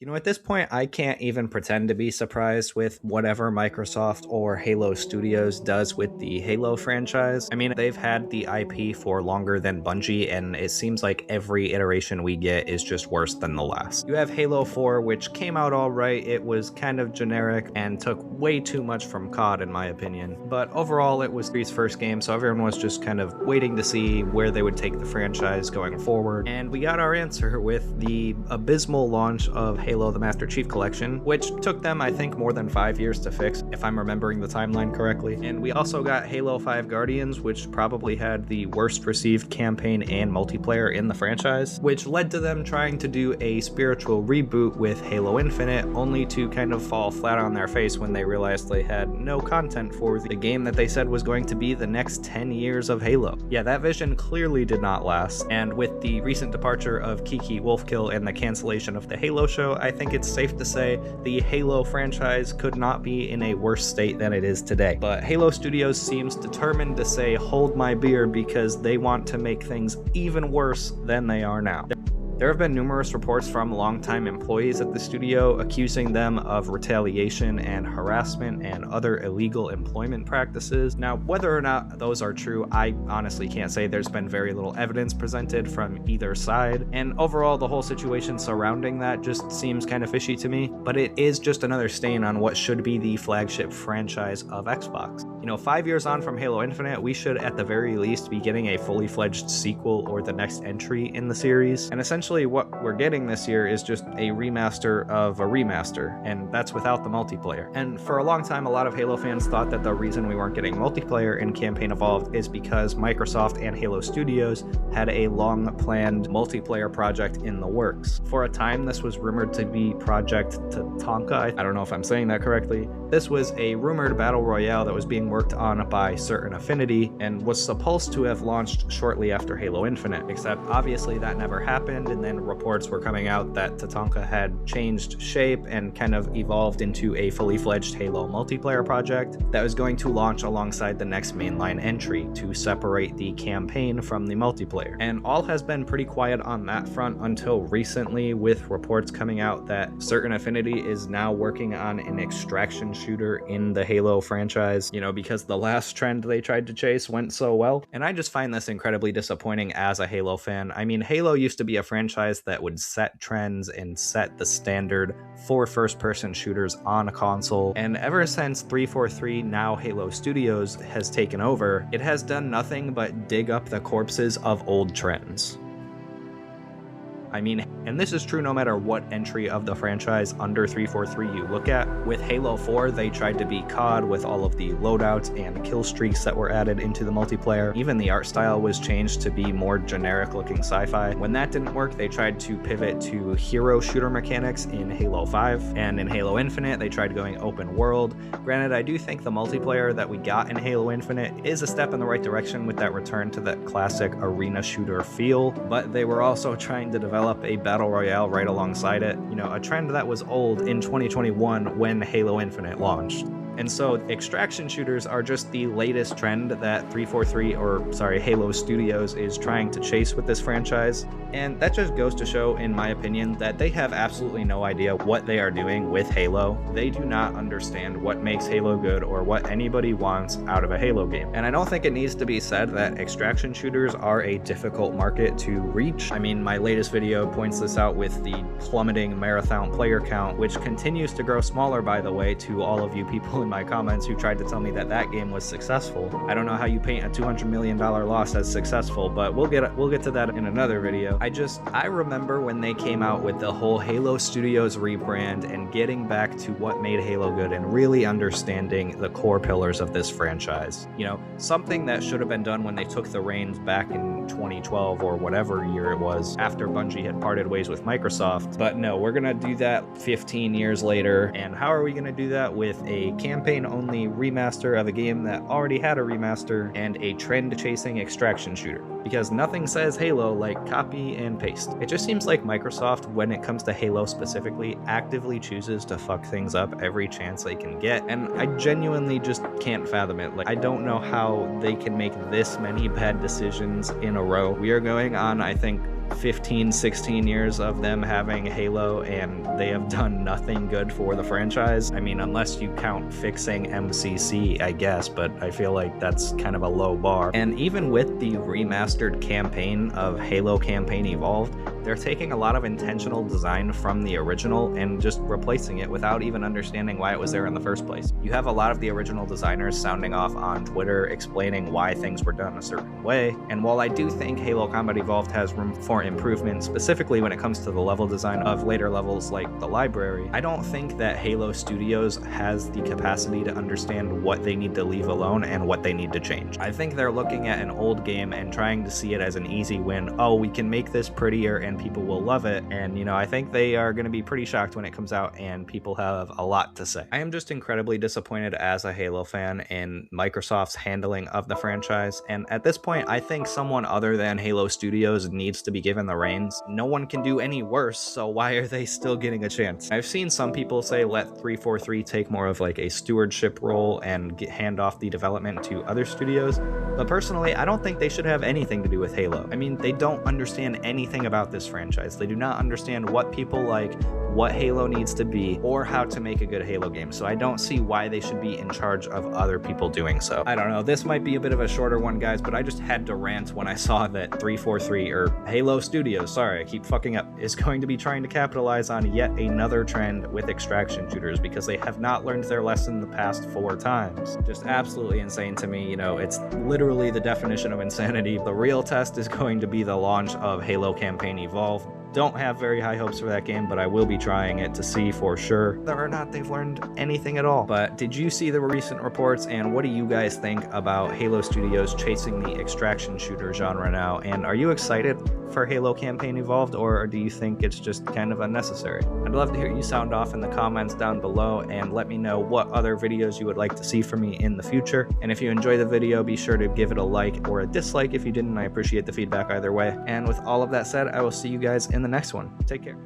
You know, at this point, I can't even pretend to be surprised with whatever Microsoft or Halo Studios does with the Halo franchise. I mean, they've had the IP for longer than Bungie, and it seems like every iteration we get is just worse than the last. You have Halo 4, which came out alright. It was kind of generic and took way too much from COD, in my opinion. But overall, it was 3's first game, so everyone was just kind of waiting to see where they would take the franchise going forward. And we got our answer with the abysmal launch of Halo the Master Chief Collection, which took them, I think, more than 5 years to fix, if I'm remembering the timeline correctly. And we also got Halo 5 Guardians, which probably had the worst received campaign and multiplayer in the franchise, which led to them trying to do a spiritual reboot with Halo Infinite, only to kind of fall flat on their face when they realized they had no content for the game that they said was going to be the next 10 years of Halo. Yeah, that vision clearly did not last, and with the recent departure of Kiki Wolfkill and the cancellation of the Halo show, I think it's safe to say the Halo franchise could not be in a worse state than it is today. But Halo Studios seems determined to say, hold my beer, because they want to make things even worse than they are now. There have been numerous reports from longtime employees at the studio accusing them of retaliation and harassment and other illegal employment practices. Now, whether or not those are true, I honestly can't say. There's been very little evidence presented from either side, and overall the whole situation surrounding that just seems kind of fishy to me, but it is just another stain on what should be the flagship franchise of Xbox. You know, 5 years on from Halo Infinite, we should at the very least be getting a fully fledged sequel or the next entry in the series, and essentially what we're getting this year is just a remaster of a remaster, and that's without the multiplayer. And for a long time, a lot of Halo fans thought that the reason we weren't getting multiplayer in Campaign Evolved is because Microsoft and Halo Studios had a long-planned multiplayer project in the works. For a time, this was rumored to be Project Tatanka. I don't know if I'm saying that correctly. This was a rumored battle royale that was being worked on by Certain Affinity and was supposed to have launched shortly after Halo Infinite, except obviously that never happened, and then reports were coming out that Tatanka had changed shape and kind of evolved into a fully fledged Halo multiplayer project that was going to launch alongside the next mainline entry to separate the campaign from the multiplayer. And all has been pretty quiet on that front until recently, with reports coming out that Certain Affinity is now working on an extraction shooter in the Halo franchise, you know, because the last trend they tried to chase went so well. And I just find this incredibly disappointing as a Halo fan. I mean, Halo used to be a franchise that would set trends and set the standard for first-person shooters on a console, and ever since 343, now Halo Studios, has taken over, it has done nothing but dig up the corpses of old trends. I mean, and this is true no matter what entry of the franchise under 343 you look at. With Halo 4, they tried to be COD with all of the loadouts and kill streaks that were added into the multiplayer. Even the art style was changed to be more generic looking sci-fi. When that didn't work, they tried to pivot to hero shooter mechanics in Halo 5, and in Halo Infinite, they tried going open world. Granted, I do think the multiplayer that we got in Halo Infinite is a step in the right direction with that return to that classic arena shooter feel, but they were also trying to develop a battle royale right alongside it, you know, a trend that was old in 2021 when Halo Infinite launched. And so extraction shooters are just the latest trend that Halo Studios is trying to chase with this franchise. And that just goes to show, in my opinion, that they have absolutely no idea what they are doing with Halo. They do not understand what makes Halo good or what anybody wants out of a Halo game. And I don't think it needs to be said that extraction shooters are a difficult market to reach. I mean, my latest video points this out with the plummeting marathon player count, which continues to grow smaller, by the way, to all of you people in my comments who tried to tell me that that game was successful. I don't know how you paint a $200 million loss as successful, but we'll get to that in another video. I remember when they came out with the whole Halo Studios rebrand and getting back to what made Halo good and really understanding the core pillars of this franchise. You know, something that should have been done when they took the reins back in 2012 or whatever year it was, after Bungie had parted ways with Microsoft. But no, we're gonna do that 15 years later. And how are we gonna do that? With a campaign-only remaster of a game that already had a remaster and a trend-chasing extraction shooter. Because nothing says Halo like copy and paste. It just seems like Microsoft, when it comes to Halo specifically, actively chooses to fuck things up every chance they can get, and I genuinely just can't fathom it. Like, I don't know how they can make this many bad decisions in a row. We are going on, I think, 15, 16 years of them having Halo, and they have done nothing good for the franchise. I mean, unless you count fixing MCC, I guess, but I feel like that's kind of a low bar. And even with the remastered campaign of Halo Campaign Evolved, they're taking a lot of intentional design from the original and just replacing it without even understanding why it was there in the first place. You have a lot of the original designers sounding off on Twitter explaining why things were done a certain way, and while I do think Halo Combat Evolved has room for improvement, specifically when it comes to the level design of later levels like the library, I don't think that Halo Studios has the capacity to understand what they need to leave alone and what they need to change. I think they're looking at an old game and trying to see it as an easy win. Oh, we can make this prettier and people will love it, and I think they are going to be pretty shocked when it comes out and people have a lot to say. I am just incredibly disappointed as a Halo fan in Microsoft's handling of the franchise, and at this point I think someone other than Halo Studios needs to be given the reins. No one can do any worse, so why are they still getting a chance? I've seen some people say let 343 take more of like a stewardship role and hand off the development to other studios, but personally I don't think they should have anything to do with Halo. I mean, they don't understand anything about this franchise. They do not understand what people like, what Halo needs to be, or how to make a good Halo game, so I don't see why they should be in charge of other people doing so. I don't know, this might be a bit of a shorter one, guys, but I just had to rant when I saw that 343, or Halo Studios, sorry, I keep fucking up, is going to be trying to capitalize on yet another trend with extraction shooters because they have not learned their lesson the past 4 times. Just absolutely insane to me. It's literally the definition of insanity. The real test is going to be the launch of Halo Campaign Evolved. Don't have very high hopes for that game, but I will be trying it to see for sure whether or not they've learned anything at all. But did you see the recent reports, and what do you guys think about Halo Studios chasing the extraction shooter genre now? And are you excited for Halo Campaign Evolved, or do you think it's just kind of unnecessary? I'd love to hear you sound off in the comments down below, and let me know what other videos you would like to see from me in the future. And if you enjoyed the video, be sure to give it a like or a dislike if you didn't. I appreciate the feedback either way. And with all of that said, I will see you guys in the next one. Take care.